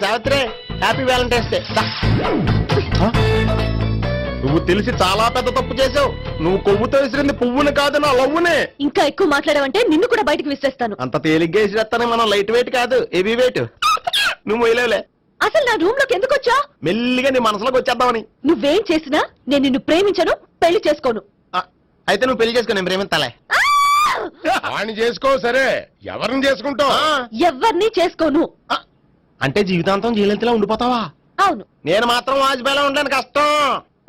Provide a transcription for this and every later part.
Savitri happy Valentine's day. నువ్వు తెలిసి చాలా పెద్ద తప్పు చేసావు. నువ్వు కొవ్వుతో విసిరింది పువ్వుని కాదు, నా లవ్వునే. ఇంకా ఎక్కువ మాట్లాడావంటే నిన్ను కూడా బయటకు విసిరేస్తాను. అంత తేలిగ్గా విసిరేస్తానే, మనం లైట్ వెయిట్ కాదు, హెవీ వెయిట్. నువ్వు మొయ్యలేవులే. అసలు నా రూమ్ లోకి ఎందుకు వచ్చా? మెల్లిగా నీ మనసులోకి వచ్చేద్దామని. నువ్వేం చేసినా నేను నిన్ను ప్రేమించను, పెళ్లి చేసుకోను. అయితే నువ్వు పెళ్లి చేసుకో, నేను ప్రేమిస్తాలే. వాణ్ణి చేసుకో. సరే, ఎవరిని చేసుకుంటావు? ఎవరిని చేసుకోను. అంటే జీవితాంతం జీలంతిలా ఉండిపోతావా? అవును. నేను మాత్రం వాజ్పేయిలా ఉండడానికి కష్టం.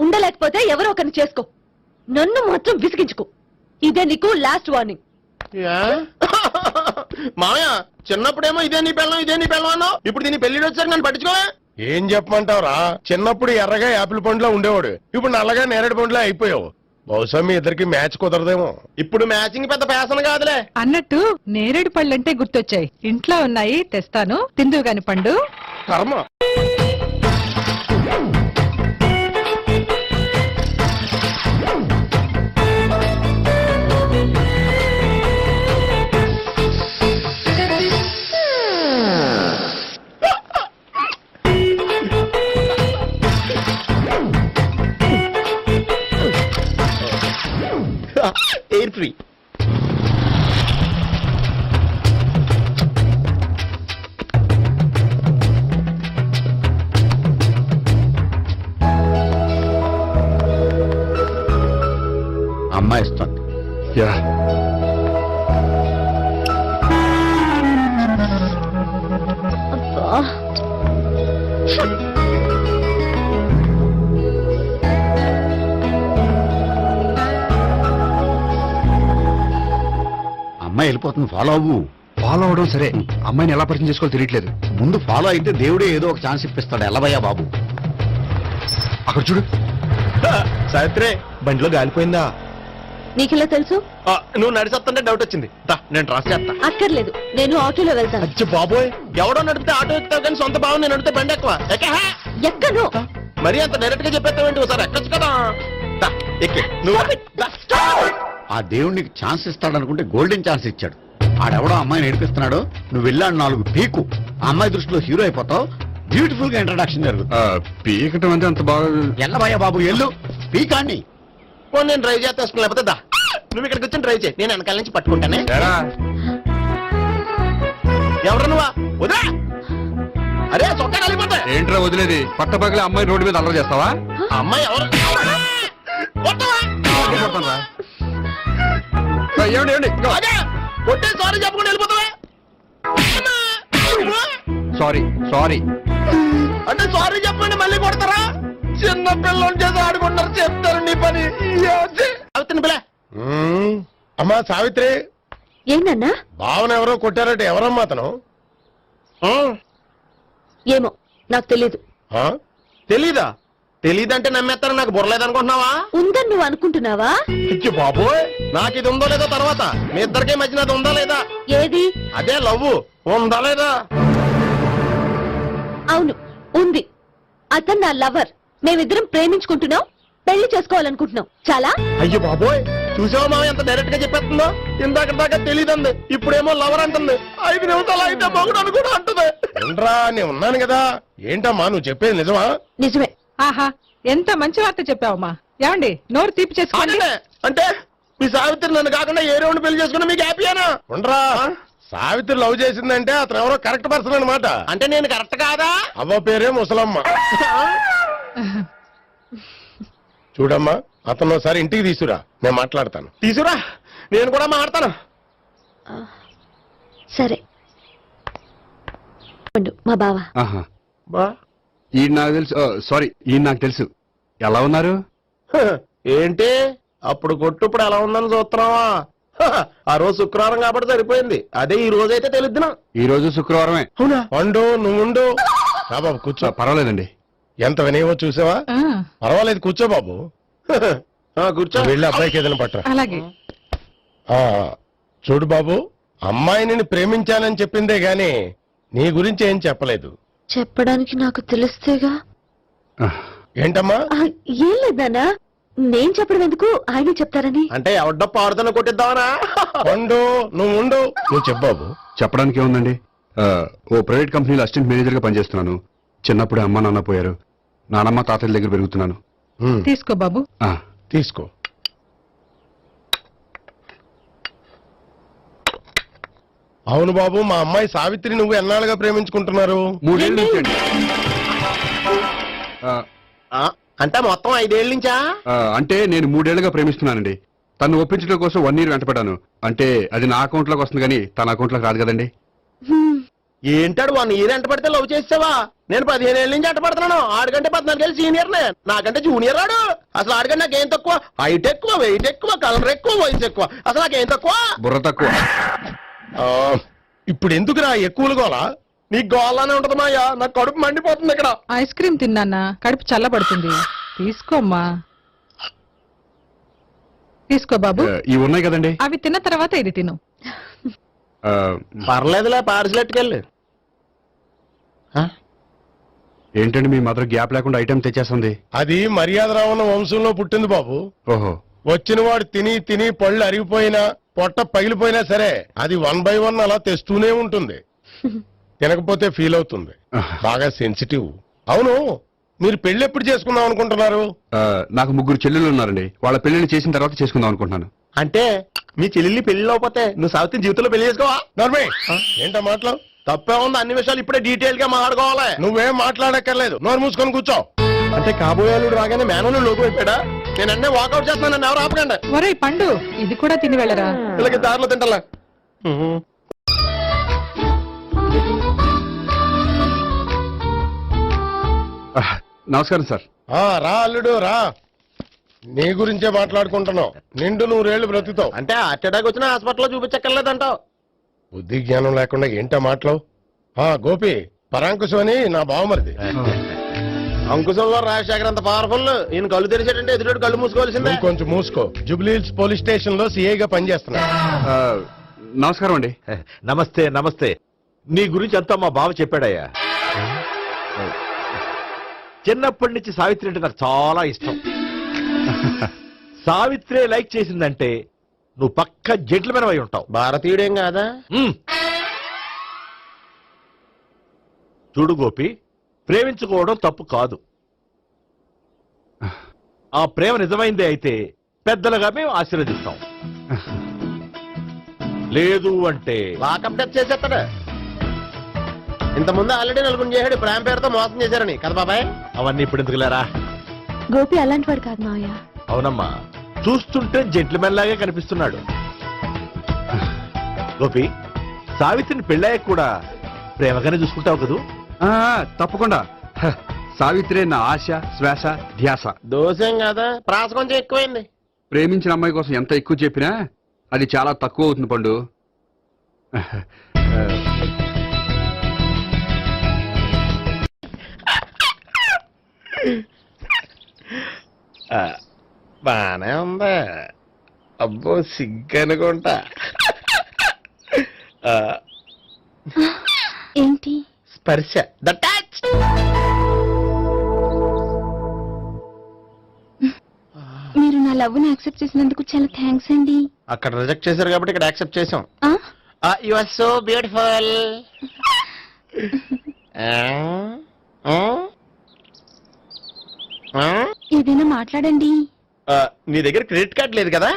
ఉండలేకపోతే ఎవరో ఒకరిని చేసుకో, నన్ను మాత్రం విసిగించుకో. ఇదే నీకు లాస్ట్ వార్నింగ్. మామయ్య, చిన్నప్పుడేమో ఇదే నీ పెళ్ళం అన్నావు, ఇప్పుడు దీని పెళ్లి వచ్చాక నన్ను పట్టించుకో. ఏం చెప్పమంటావురా? చిన్నప్పుడు ఎర్రగా యాపిల్ పండులో ఉండేవాడు, ఇప్పుడు నల్లగా నేరేడు పండులో అయిపోయావు. బహుశా మీ ఇద్దరికి మ్యాచ్ కుదరదేమో. ఇప్పుడు మ్యాచింగ్ పెద్ద ఫ్యాషన్ కాదులే. అన్నట్టు నేరేడు పళ్ళంటే గుర్తొచ్చాయి. ఇంట్లో ఉన్నాయి, తెస్తాను, తిందువు గాని పండు. కర్మ. Air free. అమ్మాయి ఇస్తుంది. అమ్మాయి వెళ్ళిపోతుంది, ఫాలో అవ్వు. ఫాలో అవడం సరే, అమ్మాయిని ఎలా పరిచయం చేసుకోవాలో తెలియట్లేదు. ముందు ఫాలో అయితే దేవుడే ఏదో ఒక ఛాన్స్ ఇప్పిస్తాడు. ఎలవయ్యా బాబు. అక్కడ చూడు. సావిత్రి, బండిలో గాలిపోయిందా? నీకెలా తెలుసు? నువ్వు నడిచేస్తుంటే డౌట్ వచ్చింది. నేను ట్రాస్ చేస్తా. అక్కర్లేదు, నేను ఆటోలో వెళ్తాను. అచ్చి బాబోయ్, ఎవడో నడిపితే ఆటో ఎక్కుతావు కానీ సొంత భావం నేను నడిపితే బండి ఎక్కువ. ఎక్కను. మరి అంత డైరెక్ట్ గా చెప్పేస్తావేంటి? ఒకసారి ఎక్కొచ్చు కదా. ఎక్కే నువ్వు. ఆ దేవుడికి ఛాన్స్ ఇస్తాడనుకుంటే గోల్డెన్ ఛాన్స్ ఇచ్చాడు. ఆడెవడో అమ్మాయిని ఏడిపిస్తున్నాడు, నువ్వు వెళ్ళాడు 4 పీకు. ఆ అమ్మాయి దృష్టిలో హీరో అయిపోతావు. బ్యూటిఫుల్ గా ఇంట్రడక్షన్ జరుగుతుంది. పీకటం అంటే అంత బాగా. ఎల్లబయ్యా బాబు, ఎల్లు పీకాన్ని. నేను డ్రైవ్ చేస్తాను, లేకపోతే దా నువ్వు ఇక్కడికి వచ్చి డ్రైవ్ చేయి, నేను వెనకాల నుంచి పట్టుకుంటానే. ఎవరు నువ్వా? వదా. అరే చొక్కా కలిపోతా. ఏంట్రా వదిలేది? పట్టపగలే అమ్మాయి రోడ్డు మీద అల్లరి చేస్తావా? అమ్మాయి ఎవరు? కొట్టే సారీ చెప్పకుండా వెళ్ళిపోతావా? సారీ సారీ అంటే సారీ చెప్పండి మళ్ళీ కొడతారా? చిన్న పిల్లలు చేసి ఆడుకుంటారు, చెప్తారు నీ పని. అవుతుంది పిల్ల. అమ్మా సావిత్రి, ఏందన్నా? భావన ఎవరో కొట్టారంటే ఎవరమ్మా అతను? ఏమో నాకు తెలీదు. తెలీదా? తెలీదంటే నమ్మేస్తారని నాకు బుర్రలేదనుకుంటున్నావా? ఉందని నువ్వు అనుకుంటున్నావా? ఇచ్చి బాబోయ్, నాకు ఇది ఉందో లేదో తర్వాత. మీ ఇద్దరికే మధ్యన అది ఉందా లేదా? ఏది? అదే లవ్ ఉందా లేదా? అవును, ఉంది. అతను నా లవర్. మేమిద్దరం ప్రేమించుకుంటున్నాం, పెళ్లి చేసుకోవాలనుకుంటున్నాం. చాలా. అయ్యో బాబోయ్, చూసావా మామ ఎంత డైరెక్ట్ గా చెప్పేస్తుందో? ఇందాక దాకా తెలీదండి, ఇప్పుడేమో లవర్ అంటుంది. 5 నిమిషాలు అయితే మగుడు అని కూడా అంటుంది. ఏంట్రా, నేను ఉన్నాను కదా. ఏంటమ్మా నువ్వు చెప్పేది నిజమా? నిజమే. ఆహా, ఎంత మంచి వార్త చెప్పావమ్మా. ఏమండి, నోరు తీపి చేసుకోండి. అంటే మీ సావిత్రి నన్ను కాకుండా ఏ రౌండ్ పెళ్లి చేసుకున్నా మీకు హ్యాపీయేనా? ఉండరా, సావిత్రి లవ్ చేసిందంటే అతను ఎవరో కరెక్ట్ పర్సన్ అనమాట. అంటే నేను కరెక్ట్ కాదా? అవ్వ పేరే ముసలమ్మ. చూడమ్మా, అతను ఒకసారి ఇంటికి తీసుకురా, నేను మాట్లాడతాను. తీసురా, నేను కూడా మాట్లాడతాను. సరే. మా బావ. ఈ నాకు తెలుసు. సారీ, ఈ నాకు తెలుసు. ఎలా ఉన్నారు? ఏంటి అప్పుడు కొట్టు ఇప్పుడు ఎలా ఉందని చూస్తున్నావా? ఆ రోజు శుక్రవారం కాబట్టి సరిపోయింది. అదే ఈ రోజు అయితే తెలుద్దునా. ఈ రోజు శుక్రవారమే. అవునా? పండు నువ్వుండు. బాబు కూర్చో. పర్వాలేదండి. ఎంత వినయమో చూసావా? పర్వాలేదు, కూర్చో బాబు. కూర్చో. వెళ్ళి అబ్బాయికి ఏదైనా పట్టరా. అలాగే. చూడు బాబు, అమ్మాయి నిన్ను ప్రేమించానని చెప్పిందే గాని నీ గురించి ఏం చెప్పలేదు. చెప్పడానికి నాకు తెలిస్తేగా. ఏంటమ్మా? ఏం లేదన్నా, నేను చెప్పడం ఎందుకు, ఆయన చెప్తారని. అంటే ఎవడ్డో పాడుతున్న కొట్టిద్దామనా? పండు నువ్వు ఉండు. నువ్వు చెప్పు బాబు. చెప్పడానికి ఏముందండి, ఓ ప్రైవేట్ కంపెనీలో అసిస్టెంట్ మేనేజర్ గా పనిచేస్తున్నాను. చిన్నప్పుడే అమ్మ నాన్న పోయారు. నానమ్మ తాతయ్య దగ్గర పెరుగుతున్నాను. తీసుకో బాబు. ఆ, తీసుకో. అవును బాబు, మా అమ్మాయి సావిత్రి నువ్వు ఎన్నాళ్ళుగా ప్రేమించుకుంటున్నారు? 3 ఏళ్ళ నుంచి అండి. అంటే మొత్తం 5 ఏళ్ళ నుంచా? అంటే నేను 3 ఏళ్లుగా ప్రేమిస్తున్నానండి. తను ఒప్పించడం కోసం 1 year వెంటపడ్డాను. అంటే అది నా అకౌంట్ లోకి వస్తుంది కానీ తన అకౌంట్ లోకి రాదు కదండి. ఏంటాడు 1 year ఎంట పడితే లవ్ చేసావా? నేను 15 ఏళ్ళ నుంచి ఎంట పడుతున్నాను. ఆడికంటే 14 ఏళ్ళు సీనియర్ నే, నాకంటే జూనియర్ రాడు. అసలు ఆడికంటే నాకేం తక్కువ? హైట్ ఎక్కువ, వెయిట్ ఎక్కువ, కలర్ ఎక్కువ, వయసు ఎక్కువ. అసలు నాకేం తక్కువ? బుర్ర తక్కువ. ఇప్పుడు ఎందుకురా ఎక్కువలు గోలా? నీకు గోళ్ళనే ఉంటది మాయా, నాకు కడుపు మండిపోతుంది ఇక్కడ. ఐస్ క్రీమ్ తిన్నానా, కడుపు చల్లబడుతుంది. తీసుకోమ్మా. తీసుకో బాబు. ఇవి ఉన్నాయి కదండి. అవి తిన్న తర్వాత ఇది తిను. ఆ, పర్లేదులే, పార్సిల్ ఎట్టుకెళ్ళి. ఏంటండి మీ మదర్ గ్యాప్ లేకుండా ఐటెం తెచ్చేస్తుంది? అది మర్యాద రావణ వంశంలో పుట్టింది బాబు. ఓహో. వచ్చిన వాడు తిని తిని పళ్ళు అరిగిపోయినా పొట్ట పగిలిపోయినా సరే అది 1 by 1 అలా తెస్తూనే ఉంటుంది. తినకపోతే ఫీల్ అవుతుంది. బాగా సెన్సిటివ్. అవును, మీరు పెళ్లి ఎప్పుడు చేసుకుందాం అనుకుంటున్నారు? నాకు 3 చెల్లెళ్ళు ఉన్నారండి. వాళ్ళ పెళ్లిని చేసిన తర్వాత చేసుకుందాం అనుకుంటున్నాను. అంటే మీ చెల్లెల్ని పెళ్లి లేకపోతే నువ్వు సావిత్రి జీవితంలో పెళ్లి చేసుకోవా? నర్మే, ఏంటా మాటలు? తప్పే ఉంది, అన్ని విషయాలు ఇప్పుడే డీటెయిల్ గా మాట్లాడుకోవాలి. నువ్వేం మాట్లాడక్కర్లేదు, నోరు మూసుకొని కూర్చో. అంటే కాబోయేలుడు రాగానే మేనలు లోకి అయిపోయాడా? నేను అన్నీ వాకౌట్ చేస్తున్నాను, నన్ను ఎవరు ఆపకండి. ఒరేయ్ పండు, ఇది కూడా తిని వెళ్ళరా. ఇలాగే దారిలో తింటలా. నమస్కారం సార్. రా అల్లుడు రా. నీ గురించే మాట్లాడుకుంటున్నావు. నిండు 100 ఏళ్ళు బ్రతుకుతావు. అంటే హార్ట్ అటాక్ వచ్చిన హాస్పిటల్లో చూపించక్కర్లేదంటావు. బుద్ధి జ్ఞానం లేకుండా ఏంటా మాటలు? గోపి, పరాంకుశం అని నా బావమరిది. అంకుశంలో రాజశేఖర్ అంత పవర్ఫుల్. ఈయన కళ్ళు తెరిచాడంటే ఎదురు కళ్ళు మూసుకోవాల్సిందే. నువ్వు కొంచెం మూసుకో. జూబ్లీహిల్స్ పోలీస్ స్టేషన్ లో సిఐగా పనిచేస్తున్నా. నమస్కారం అండి. నమస్తే నమస్తే. నీ గురించి అంతా మా బావ చెప్పాడయ్యా. చిన్నప్పటి నుంచి సావిత్రి అంటే నాకు చాలా ఇష్టం. సావిత్రే లైక్ చేసిందంటే నువ్వు పక్క జెంట్లమెన్ అయి ఉంటావు. భారతీయుడేం కాదా? చూడు గోపి, ప్రేమించుకోవడం తప్పు కాదు. ఆ ప్రేమ నిజమైందే అయితే పెద్దలుగా మేము ఆశీర్వదిస్తాం. లేదు అంటే లాకప్ డెత్ చేసేస్తాడు. ఇంతకుముందు ఆల్రెడీ 4 చేశాడు ప్రేమ పేరుతో మోసం చేశారని కదా బాబాయ్. అవన్నీ ఇప్పుడు ఎందుకులేరా? గోపి అలాంటి వాడు కాదు మావయ్య. అవునమ్మా, చూస్తుంటే జెంట్లమెన్ లాగే కనిపిస్తున్నాడు. గోపి, సావిత్రిని పెళ్ళాక కూడా ప్రేమగానే చూసుకుంటావు కదూ? తప్పకుండా. సావిత్రే నా ఆశ, శ్వాస, ధ్యాస. దోషం కాదా? ప్రాస కొంచెం ఎక్కువైంది. ప్రేమించిన అమ్మాయి కోసం ఎంత ఎక్కువ చెప్పినా అది చాలా తక్కువ అవుతుంది పండు. బానే ఉందా? అబ్బో సిగ్గనుకుంటా. ఏంటి? స్పర్శ, ద టచ్. మీరు నా లవ్ ని యాక్సెప్ట్ చేసినందుకు చాలా థ్యాంక్స్ అండి. అక్కడ రిజెక్ట్ చేశారు కాబట్టి ఇక్కడ యాక్సెప్ట్ చేసాం. ఆ? You are so beautiful. ఏదైనా మాట్లాడండి. నీ దగ్గర క్రెడిట్ కార్డ్ లేదు కదా?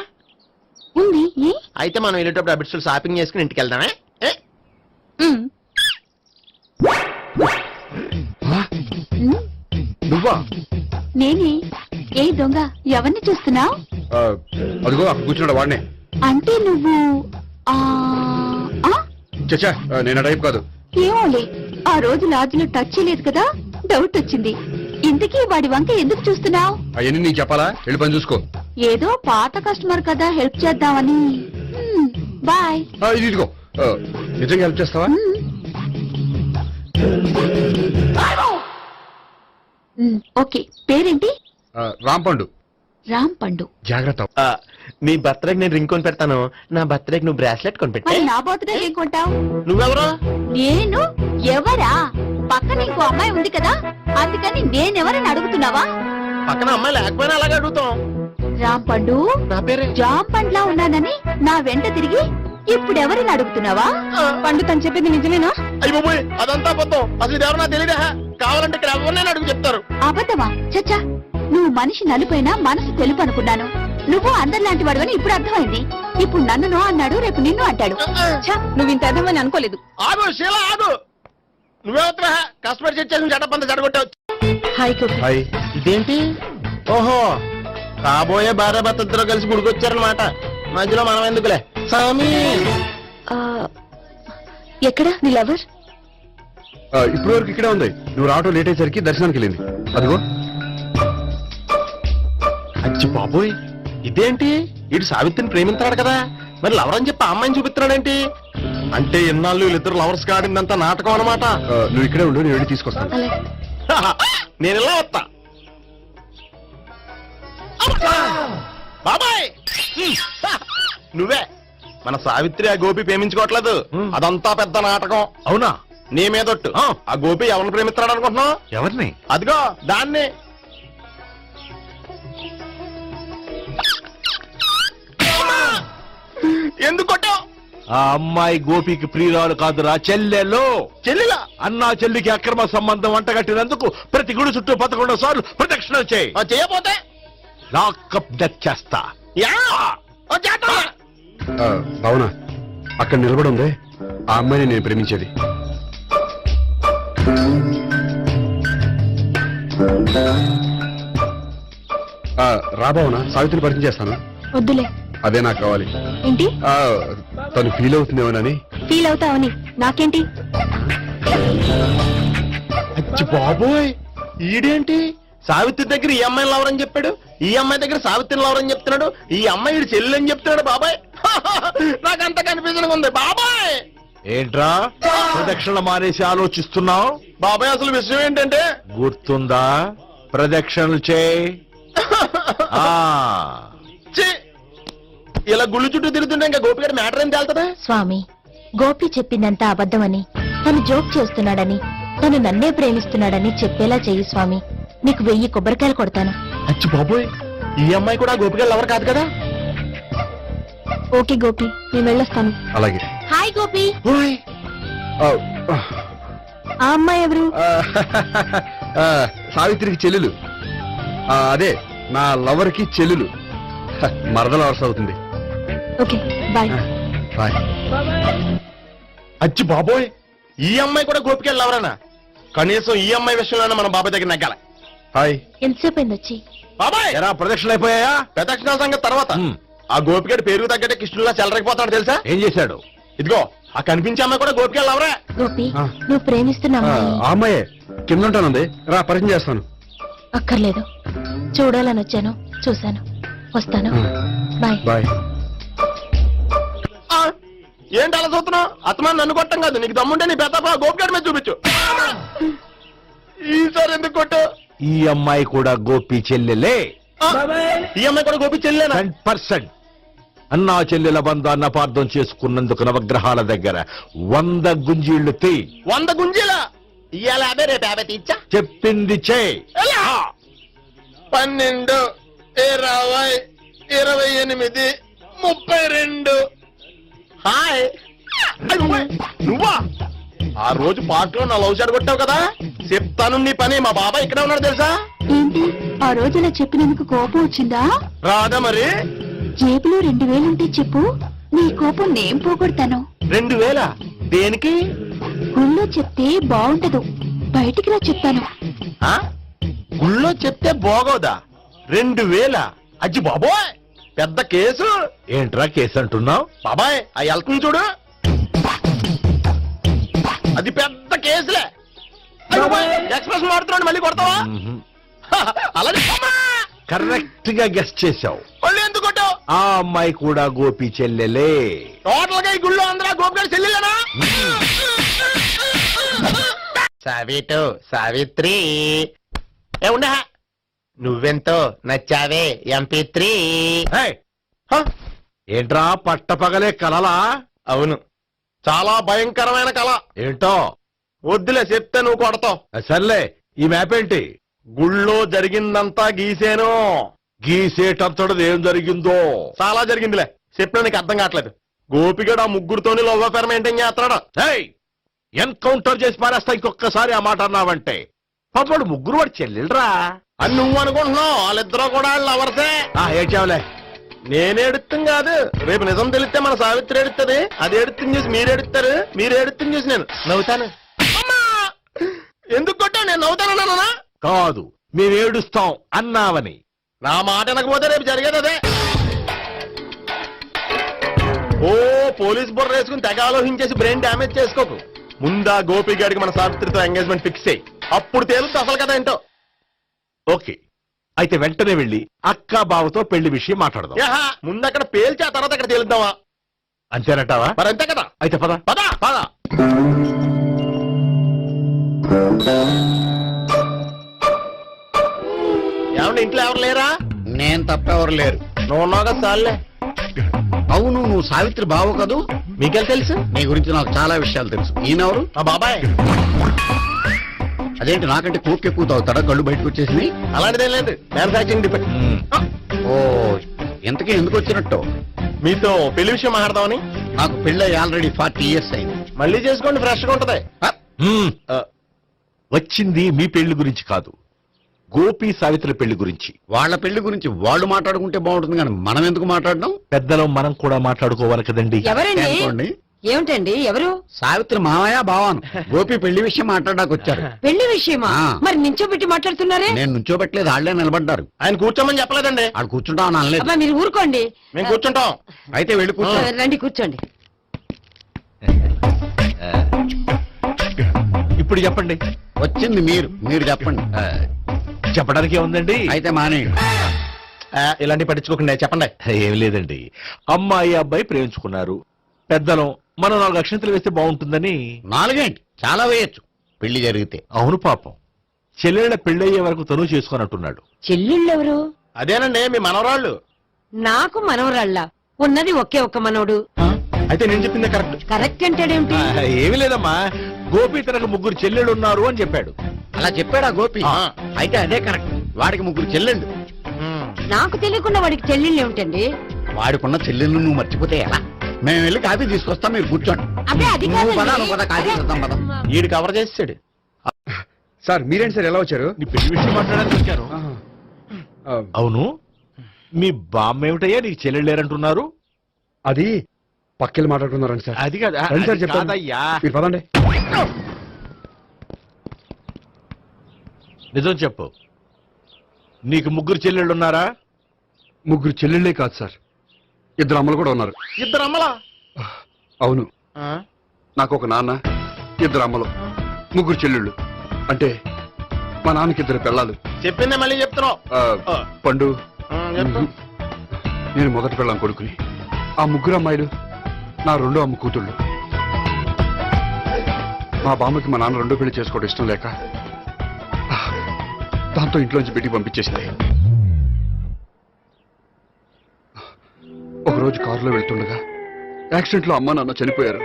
ఉంది. ఏ? అయితే మనం వెళ్ళేటప్పుడు అబిట్స్ షాపింగ్ చేసుకుని ఇంటికి వెళ్దామే. ఉమ్. నువ్వా? నేనే. ఏ దొంగ, ఎవరిని చూస్తున్నావు? అదిగో అక్కడ కూర్చున్నాడు వాడినే. అంటే నువ్వు ఆ ఆ? చచ్చా, నేను టైప్ కాదు. ఏమోలే, ఆ రోజు లాడ్జిలో టచ్ చేయలేదు కదా, డౌట్ వచ్చింది. ఇంతకీ వాడి వంక ఎందుకు చూస్తున్నావు? అవన్నీ నీకు చెప్పాలా? వెళ్ళి పని చూసుకో. ఏదో పాత కస్టమర్ కదా, హెల్ప్ చేద్దామని. బాయ్. ఇదిగో, నిజంగా హెల్ప్ చేస్తావా? ఓకే. పేరేంటి? రాంపండు. రామ్ పండు. జాగ్రత్త. నీ బర్త్డేకి నేను రింగ్ కొని పెడతాను. నా బర్త్డేకి నువ్వు బ్రాస్లెట్ కొని పెట్టే. మరి నా బర్త్డే ఏం కొంటావు? నువ్వెవరు? నేను ఎవరా? పక్కన ఇంకో అమ్మాయి ఉంది కదా, అందుకని నేనెవరని అడుగుతున్నావా? పక్కన అమ్మాయి లేకపోయినా అలాగే అడుగుతాం. రామ్ పండు, నా పేరే. జామ్ పండ్లా ఉన్నానని నా వెంట తిరిగి ఇప్పుడు ఎవరిని అడుగుతున్నావా పండు తను చెప్పింది నిజమేనా? అయ్యి బాబోయ్ అదంతా అబద్ధం. అసలు ఇది ఎవరన్నా తెలియదా? కావాలంటే ఇక్కడ ఎవరినైనా అడుగు చెప్తారు. అబద్ధమా? చచ్చా, నువ్వు మనిషి నలుపైనా మనసు తెలుపు అనుకున్నాను. నువ్వు అందరిలాంటి వాడువని ఇప్పుడు అర్థమైంది. ఇప్పుడు నన్ను నో అన్నాడు, రేపు నిన్ను అంటాడు. నువ్వు ఇంత అర్థమని అనుకోలేదు. ఆగు శీల ఆగు. నువ్వేవత్తరా కస్టమర్ సెట్ చేసి జడపంత జడగొట్టావు. హాయ్ గోపి. హాయ్. ఇదేంటి? ఓహో కాబోయే భార్య భర్త ఇద్దరు కలిసి గుడికొచ్చారనమాట. మధ్యలో మనం ఎందుకులే సామి. ఎక్కడ నీ లవర్? ఇప్పటి వరకు ఇక్కడే ఉంది. నువ్వు రావటం లేట్ అయ్యేసరికి దర్శనానికి వెళ్ళింది. అదిగో. అచ్చి బాబోయ్ ఇదేంటి? ఇటు సావిత్రిని ప్రేమించాడు కదా, మరి లవర్ అని చెప్పి ఆ అమ్మాయిని చూపిస్తున్నాడేంటి? అంటే ఇన్నాళ్ళు వీళ్ళిద్దరు లవర్స్ కాడిందంతా నాటకం అనమాట. నువ్వు ఇక్కడే ఉండు, నేను వెళ్ళి తీసుకొస్తాను. అలాగే. నేను ఇలా వస్తా. బాబాయ్ నువ్వే మన సావిత్రి ఆ గోపి ప్రేమించుకోవట్లేదు. అదంతా పెద్ద నాటకం. అవునా? నీ మీదొట్టు. ఆ గోపి ఎవరిని ప్రేమిస్తున్నాడు అనుకుంటున్నావు? ఎవరిని? అదిగో దాన్ని. ఎందుకు కొట్టావు? ఆ అమ్మాయి గోపికి ప్రియురాలు కాదురా, చెల్లెలు. చెల్లిలా? అన్నా చెల్లికి అక్రమ సంబంధం వంటగట్టినందుకు ప్రతి గుడి చుట్టూ 11 సార్లు ప్రదక్షిణలు చేయి. చేయపోతే లాకప్ డెత్ చేస్తా. యా! ఓ చేద్దాం. భావన అక్కడ నిలబడి ఉంది ఆ అమ్మాయిని నేను ప్రేమించేది. రా భావన, సావిత్రిని పరిచయం చేస్తాను. వద్దులే. అదే నాకు కావాలి. ఏంటి? తను ఫీల్ అవుతుందేమోనని. ఫీల్ అవుతావని నాకేంటి? అచ్చి బాబోయ్ ఈడేంటి సావిత్రి దగ్గర ఈ అమ్మాయిని లవర్ అని చెప్పాడు, ఈ అమ్మాయి దగ్గర సావిత్రిని లవర్ అని చెప్తున్నాడు, ఈ అమ్మాయి ఈడు చెల్లి అని చెప్తున్నాడు. బాబాయ్ నాకంత కన్ఫ్యూజన్ ఉంది బాబాయ్. ఏంట్రా ప్రదక్షిణ మానేసి ఆలోచిస్తున్నావు? బాబాయ్ అసలు విషయం ఏంటంటే గుర్తుందా? ప్రదక్షిణలు చేయి. ఆ ఛీ! ఇలా గుళ్ళు చుట్టూ తిరుగుతుంటే ఇంకా గోపిగడ మ్యాటర్ ఏం తేలుతుందా? స్వామి, గోపి చెప్పిందంతా అబద్ధమని, తను జోక్ చేస్తున్నాడని, తను నన్నే ప్రేమిస్తున్నాడని చెప్పేలా చెయ్యి స్వామి. నీకు 1000 కొబ్బరికాయలు కొడతాను. అచ్చి బాబోయ్ ఈ అమ్మాయి కూడా గోపిగడ లవర్ కాదు కదా? ఓకే గోపి, నేను వెళ్ళొస్తాను. అలాగే. హాయ్ గోపి. ఓయ్ ఆ అమ్మాయి ఎవరు? సావిత్రికి చెల్లెలు. అదే నా లవర్ కి చెల్లెలు. మరద లవర్స్ అవుతుంది. Okay bye. బాయ్. అచ్చి బాబోయ్ ఈ అమ్మాయి కూడా గోపిగడ లవరేనా? కనీసం ఈ అమ్మాయి విషయంలోనే మన బాబాయ్ దగ్గర నగ్గాల. హాయ్. ఎంతసేపు అయింది వచ్చి? బాబాయ్ ఎరా ప్రదక్షిణలు అయిపోయాయా? ప్రదక్షిణాల సంగతి తర్వాత. ఆ గోపిగడ పేరు తగ్గట్టే కృష్ణులా చెలరకపోతాడు తెలుసా? ఏం చేశాడు? ఇదిగో ఆ కనిపించే అమ్మాయి కూడా గోపిగడ లవరే. గోపి, నువ్వు ప్రేమిస్తున్న అమ్మాయి ఆ అమ్మాయే కింద ఉంటానుంది. రా పరిచయం చేస్తాను. అక్కర్లేదు, చూడాలని వచ్చాను, చూశాను, వస్తాను. బాయ్. బాయ్. ఏంటి అలా చూస్తున్నావు? అత్తమాని నన్ను కొట్టం కాదు, నీకు దమ్ముంటే నీ పెద్ద గోపిగడ మీద చూపించు. ఈసారి ఎందుకు కొట్టు? ఈ అమ్మాయి కూడా గోపి చెల్లెలే. ఈ అమ్మాయి కూడా గోపి చెల్లేనా? 100%. అన్నా చెల్లెల బంధాన్ని అపార్థం చేసుకున్నందుకు నవగ్రహాల దగ్గర 100 గుంజీళ్లు తీ. 100 గుంజీలా? ఇవాళ 50 రేపు 50 తీచ్చా. చెప్పింది చే. 12, 20, 28, 32. హాయ్. నువ్వా? ఆ రోజు పార్టీలో నా లవ్ షాట్ కొట్టావు కదా, చెప్తాను నీ పని. మా బాబాయ్ ఇక్కడే ఉన్నాడు తెలుసా? ఏంటి ఆ రోజు ఇలా చెప్పినందుకు కోపం వచ్చిందా? రాదా మరి? జేబులో 2000 ఉంటే చెప్పు, నీ కోపం నేను పోగొడతాను. 2000 దేనికి? గుళ్ళో చెప్తే బాగుంటదు, బయటికి రా చెప్తాను. ఆ? గుళ్ళో చెప్తే బాగోదా? 2000? అజ్జి బాబోయ్ పెద్ద కేసు. ఏంట్రా కేసు అంటున్నావు? బాబాయ్ ఆ వెళ్తుంది చూడు, అది పెద్ద కేసులే. ఎక్స్ప్రెస్ మారుతున్నాడు, మళ్ళీ కొడతావా? అలాగే కరెక్ట్ గా గెస్ట్ చేశావు. మళ్ళీ ఎందుకు కొట్టావు? ఆ అమ్మాయి కూడా గోపి చెల్లెలే. టోటల్ గా ఈ గుళ్ళో అందరూ గోపిగారు చెల్లెలేనా? సావిత్రి ఏముండా నువ్వెంతో నచ్చావే MP3. ఏయ్, ఏంట్రా పట్టపగలే కలలా? అవును, చాలా భయంకరమైన కళ. ఏంటో వద్దులే చెప్తే నువ్వు కొడతావు. సర్లే, ఈ మ్యాప్ ఏంటి? గుళ్ళో జరిగిందంతా గీసేను. గీసేటంతటది ఏం జరిగిందో? చాలా జరిగిందిలే, చెప్పినా నీకు అర్థం కావట్లేదు. గోపిగడు ఆ ముగ్గురుతోని లవ్ అఫేర్ మెయింటైన్ చేస్తున్నాడు. ఎన్కౌంటర్ చేసి పారేస్తా ఇంకొకసారి ఆ మాట అన్నావంటే. పాపడు ముగ్గురు వాడు చెల్లెలరా. అని నువ్వు అనుకుంటున్నావు, వాళ్ళిద్దరూ కూడా లవర్సే. ఏడ్చావులే. నేను ఎడుతుంది కాదు, రేపు నిజం తెలిస్తే మన సావిత్రి ఎడుతుంది. అది ఎడుతుంది చూసి మీరు ఎడుతారు, మీరు ఎడుతుంది చూసి నేను నవ్వుతాను. అమ్మా! ఎందుకు కొట్టావు? నేను నవ్వుతానన్నా? కాదు, మేము ఏడుస్తాం అన్నావని. నా మాట వినకపోతే రేపు జరిగేది అదే. ఓ పోలీస్ బుర్ర వేసుకుని తెగ ఆలోచించేసి బ్రెయిన్ డ్యామేజ్ చేసుకోకు. ముందా గోపి గారికి మన సావిత్రితో ఎంగేజ్మెంట్ ఫిక్స్ అయ్యి అప్పుడు తేలుతుంది అసలు కదా ఏంటో. ఓకే, అయితే వెంటనే వెళ్ళి అక్క బావతో పెళ్లి విషయం మాట్లాడదాం. యహా, ముందు అక్కడ పేల్చి ఆ తర్వాత అక్కడ తేలుద్దామా? అంతేనంటావా? మరి అంతే కదా. అయితే పద పద పద. ఏమంటే ఇంట్లో ఎవరు లేరా? నేను తప్పెవరు లేరు. నువ్వు ఉన్నావు కదా సార్లే. అవును, నువ్వు సావిత్రి బావు కదూ? మీకెళ్ళి తెలుసు? నీ గురించి నాకు చాలా విషయాలు తెలుసు. ఈయనెవరు? మా బాబాయ్. అదేంటి నాకంటే కోక్ ఎక్కువ తాగుతాడా? కళ్ళు బయటకు వచ్చేసి. అలాంటిదేం లేదు, మ్యానుఫాక్చరింగ్ డిపెండ్. ఓ, ఇంతకీ ఎందుకు వచ్చినట్టు? మీతో పెళ్లి విషయం మాట్లాడదామని. నాకు పెళ్ళి ఆల్రెడీ 40 years అయింది. మళ్ళీ చేసుకోండి, ఫ్రెష్ గా ఉంటది. మ్మ్. వచ్చింది మీ పెళ్లి గురించి కాదు, గోపి సావిత్రి పెళ్లి గురించి. వాళ్ళ పెళ్లి గురించి వాళ్ళు మాట్లాడుకుంటే బాగుంటుంది, కానీ మనం ఎందుకు మాట్లాడడం? పెద్దలో మనం కూడా మాట్లాడుకోవాలి కదండి. ఎవరండి? అనుకోండి. ఏమిటండి? ఎవరు? సావిత్రి మామయ్య బావాను గోపి పెళ్లి విషయం మాట్లాడడానికి వచ్చారు. పెళ్లి విషయమా? ఆ. మరి నించోబెట్టి మాట్లాడుతున్నారే? నేను నుంచోబెట్టలేదు, వాళ్ళే నిలబడ్డారు. ఆయన కూర్చోమని చెప్పలేదండి. వాళ్ళు కూర్చుంటామని అనలేదు. అబ్బా, మీరు ఊరుకోండి. మేము కూర్చుంటాం. అయితే వెళ్ళి కూర్చో. రండి, కూర్చోండి. ఇప్పుడు చెప్పండి. వచ్చింది మీరు చెప్పండి. చెప్పడానికి ఏముందండి? అయితే మానేయండి. ఇలాంటి పట్టించుకోకుండా చెప్పండి. ఏం లేదండి, అమ్మాయి అబ్బాయి ప్రేమించుకున్నారు. పెద్దలం మనం 4 అక్షంతలు వేస్తే బాగుంటుందని. 4 ఏంటి, చాలా వేయచ్చు పెళ్లి జరిగితే. అవును పాపం, చెల్లెళ్ళ పెళ్ళయ్యే వరకు తను చేసుకున్నట్టున్నాడు. చెల్లెళ్ళెవరు? అదేనండి మీ మనవరాళ్ళు. నాకు మనవరాళ్ళ ఉన్నది ఒకే ఒక్క మనవడు. అయితే నేను చెప్పింది కరెక్ట్. కరెక్ట్ అంటాడేమిటి? ఏమి లేదమ్మా, గోపి తనకు 3 చెల్లెళ్ళు ఉన్నారు అని చెప్పాడు. అలా చెప్పాడా గోపి? ఆ. అయితే అదే కరెక్ట్. వాడికి 3 చెల్లెళ్ళు. నాకు తెలియకుండా వాడికి చెల్లెళ్ళు ఏమిటండి? వాడికున్న చెల్లెళ్ళు నువ్వు మర్చిపోతే ఎలా? మేము వెళ్ళి కాఫీ తీసుకొస్తాం, మీరు కూర్చోండి. అబ్బే, అది నువ్వు పద, కాదండి. నువ్వు పద, కాఫీ చేద్దాం పద. ఈడు కవర్ చేసాడు. సార్ మీరేంటి సార్ ఎలా వచ్చారు? నీ పెళ్లి విషయం మాట్లాడడానికి వచ్చాను. అవును, మీ బామ్మ ఏమిటయ్యా నీకు చెల్లెళ్ళు లేరంటున్నారు? అది పక్కెళ్ళి మాట్లాడుకున్నారండి సార్. అది కాదు, రండి సార్ అది చెప్తాను. కాదయ్యా. మీరు పదండి. నిజం చెప్పు, నీకు 3 చెల్లెళ్ళు ఉన్నారా? 3 చెల్లెళ్ళే కాదు సార్, 2 అమ్మలు కూడా ఉన్నారు. ఇద్దరు అమ్మలా? అవును, నాకు ఒక నాన్న, 2 అమ్మలు, 3 చెల్లెళ్ళు. అంటే మా నాన్నకి 2 పిల్లలు. చెప్పిందే మళ్ళీ చెప్తున్నావు. పండు, చెప్పు. నేను మొదటి పెళ్ళాం కొడుకుని. ఆ 3 అమ్మాయిలు నా 2వ అమ్మ కూతుళ్ళు. మా బామ్మకి మా నాన్న 2వ పెళ్లి చేసుకోవడం ఇష్టం లేక దాంతో ఇంట్లోంచి పెట్టి పంపించేసింది. ఒకరోజు కారులో వెళ్తుండగా యాక్సిడెంట్లో అమ్మ నాన్న చనిపోయారు.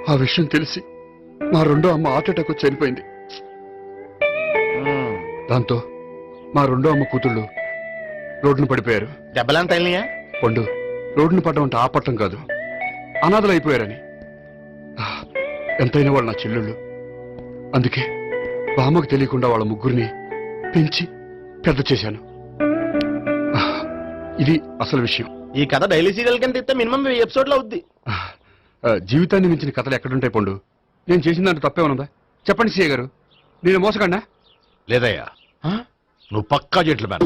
ఆ విషయం తెలిసి మా 2వ అమ్మ హార్ట్ అటాక్ వచ్చి చనిపోయింది. దాంతో మా 2వ అమ్మ కూతుళ్ళు రోడ్డును పడిపోయారు. దెబ్బలంత అయినాయా? పండు, రోడ్డును పడ్డం అంటే ఆపట్టం కాదు, అనాథలు అయిపోయారని. ఎంతైనా వాళ్ళు నా చెల్లెళ్ళు. అందుకే బామ్మకు తెలియకుండా వాళ్ళ 3 పెంచి పెద్ద చేశాను. ఇది అసలు విషయం. ఈ కథ డైలీ సీరియల్ కంటే ఇస్తే మినిమం ఎపిసోడ్ లో అవుద్ది. జీవితాన్ని మించిన కథలు ఎక్కడుంటాయి పండు? నేను చేసిన దాంట్లో తప్పేమనుందా? చెప్పండి సీఏ గారు, నేను మోసగండా? లేదయ్యా, నువ్వు పక్కా చెట్లు మేన.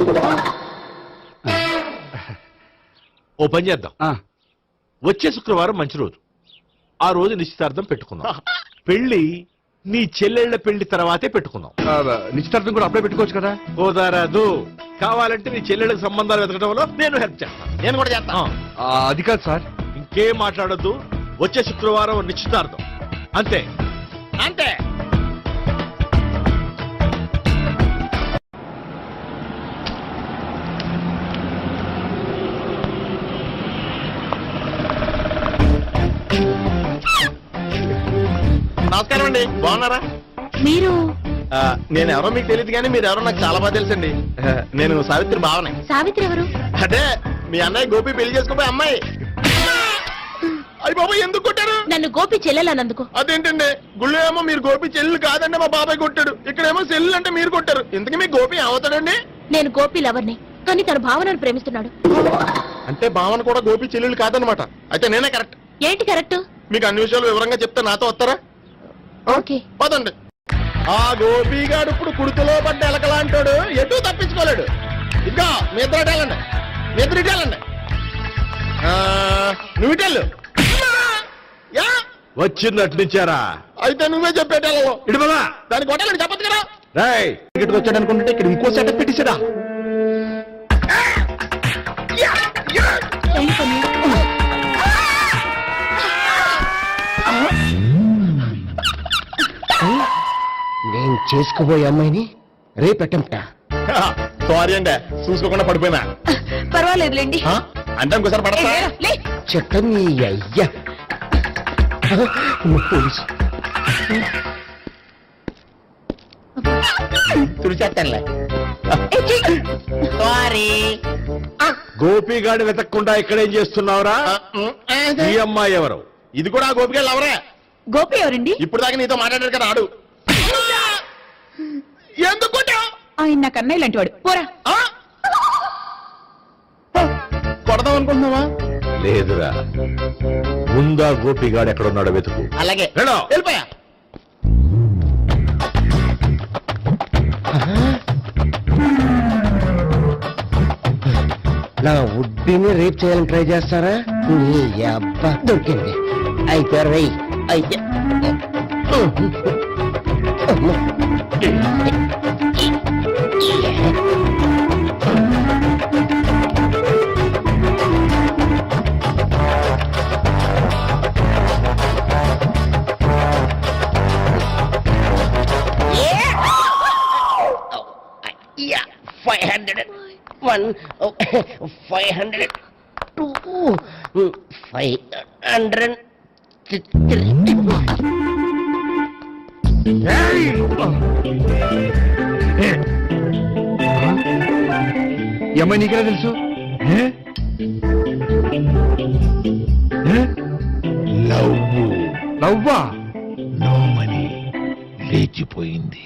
ఓ పని చేద్దాం, వచ్చే శుక్రవారం మంచి రోజు, ఆ రోజు నిశ్చితార్థం పెట్టుకుందాం. పెళ్లి నీ చెల్లెళ్ల పెళ్లి తర్వాతే పెట్టుకుందాం. నిశ్చితార్థం కూడా అప్పుడే పెట్టుకోవచ్చు కదా? కుదరదు, కావాలంటే నీ చెల్లెళ్ళకి సంబంధాలు వెతకడంలో నేను హెల్ప్ చేస్తాను. నేను కూడా చేస్తా. అది కాదు సార్. ఇంకేం మాట్లాడొద్దు, వచ్చే శుక్రవారం నిశ్చితార్థం, అంతే అంతే. నమస్కారం అండి, బాగున్నారా? మీరు నేను ఎవరో మీకు తెలియదు కానీ మీరు ఎవరో నాకు చాలా బాగా తెలుసండి. నేను సావిత్రి భావనే. సావిత్రి ఎవరు? అదే మీ అన్నయ్య గోపి పెళ్లి చేసుకోపోయి అమ్మాయి. అయ్యి బాబాయ్ ఎందుకు కొట్టారు? నన్ను గోపి చెల్లెలన్నందుకు. అదేంటండి గుళ్ళు ఏమో మీరు గోపి చెల్లు కాదండి మా బాబాయ్ కొట్టాడు, ఇక్కడేమో చెల్లు అంటే మీరు కొట్టారు. ఇంతకీ మీ గోపి అవుతాడండి? నేను గోపి లవర్ని, కానీ తన భావనను ప్రేమిస్తున్నాడు. అంటే భావన కూడా గోపి చెల్లెలు కాదనమాట. అయితే నేనే కరెక్ట్. ఏంటి కరెక్ట్? మీకు అన్ని విషయాలు వివరంగా చెప్తే నాతో వస్తారా? ఓకే. పదండి. ఆ గోపిగాడు ఇప్పుడు కుడితిలో పడ్డ ఎలకలాంటాడు, ఎటు తప్పించుకోలేడు. ఇంకా మీ ఇద్దరు ఇటేళ్ళండి, మీ ఇద్దరు ఇటేళ్ళండి. నువ్వు ఇటెళ్ళు. యా వచ్చింది అట్నిచ్చారా? అయితే నువ్వే చెప్పేటెళ్ళలో ఇటు బాబా. దానికి కొట్టాలని చెప్పదు కదా. రాయ్ ఇక్కడికి వచ్చాడు అనుకుంటే ఇక్కడ ఇంకో సెటప్ పెట్టించడా? నేను చేసుకోబోయే అమ్మాయిని రేపెట్టంట. సారీ అండి, చూసుకోకుండా పడిపోయినా. పర్వాలేదులేండి. అంటే ఇంకోసారి పడతా. చెట్ట నీ అయ్యా పోలీసు తుడిచేస్తానులే. గోపిగాడి వెతక్కుండా ఇక్కడేం చేస్తున్నావురా? ఈ అమ్మాయి ఎవరు? ఇది కూడా ఆ గోపిగాళ్ళు ఎవరే? గోపి ఎవరండి? ఇప్పుడు దాకా నీతో మాట్లాడారు కదా ఆడు. ఎందుకు కొట్టావ్? ఆయన నాకు అన్నయ్య లాంటి వాడు. పోరా. కొడదాం అనుకుంటున్నావా? లేదురా, ముందా గోపిగాడు ఎక్కడున్నాడో వెతుకు. అలాగే వెళ్ళు. వెళ్ళిపోయా. నా వుడ్డీని రేప్ చేయాలని ట్రై చేస్తారా? నీ అబ్బా దొరికింది. అయితే రై అయితే One, 500, 2, 500, 3. ఈ అమ్మాయి నీకెలా తెలుసు? నవ్వా? నోమని లేచిపోయింది.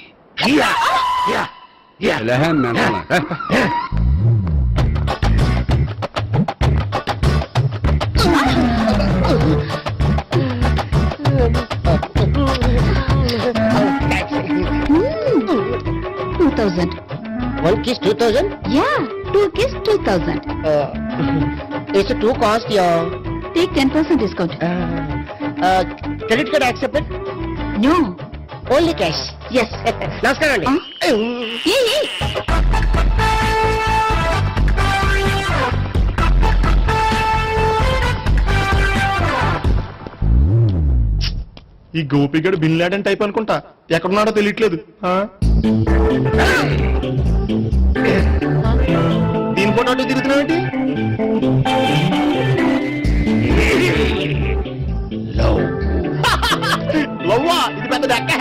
One kiss 2,000? Yeah, 2 kiss 2,000. It's a 2 cost, yeah. Take 10% discount. Credit card accepted? No. Only cash. Yes. నమస్కారం అండి. Hey. ఈ గోపిగడు బిన్ లాడెన్ టైప్ అనుకుంటా, ఎక్కడున్నాడో తెలియట్లేదు. దీని ఫోటో అటు తిరుగుతున్నావేంటి? లవ్వా, ఇది పెద్ద డెక్క.